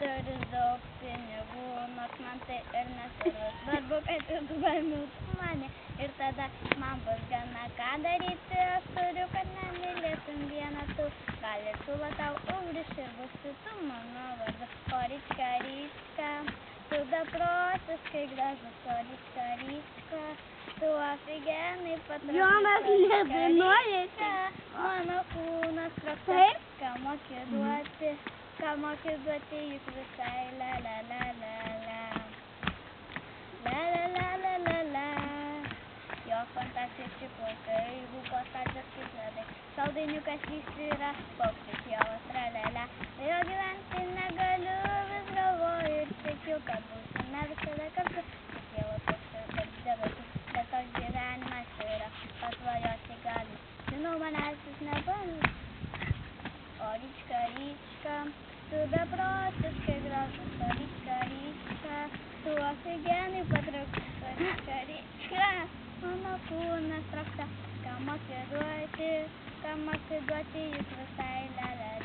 turiu daug pinigų, nors man tai ir nesvarbu. Svarbu, kad jis pamiltų mane ir tada man bus gana ką daryti. Aš turiu, kad nemylėtum vieną tu. Gal ir siūlo tau ugriš ir būsi tu mano vardu. O Ryčka, Ryčka, tu beprotiškai gražus, o Ryčka, Ryčka, tu ofigenai patrauklus. Jonas nedainuoja. Mano kūnas sprogsta, ką moki duoti, juk visai la la la la la. La la la la la la. Jo fantasijos čipuokai, lūpos pačios kaip ledai. Saldainiukas jis yra, paukštis javas tralala. Be jo gyventi negaliu, vis galvoju ir tikiu, kad būsime visada kartu. Tik Dievo paukštis tarp debesų, bet toks gyvenimas yra, pasvajoti gali. Žinau, manęs jis nepamirš. O Ryčka, Ryčka, tu beprotiškai gražus, o Ryčka, Ryčka, tu ofigenai patrauklus, o Ryčka, Ryčka, mano kūnas sprogsta, ką moki duoti, juk visai la la la.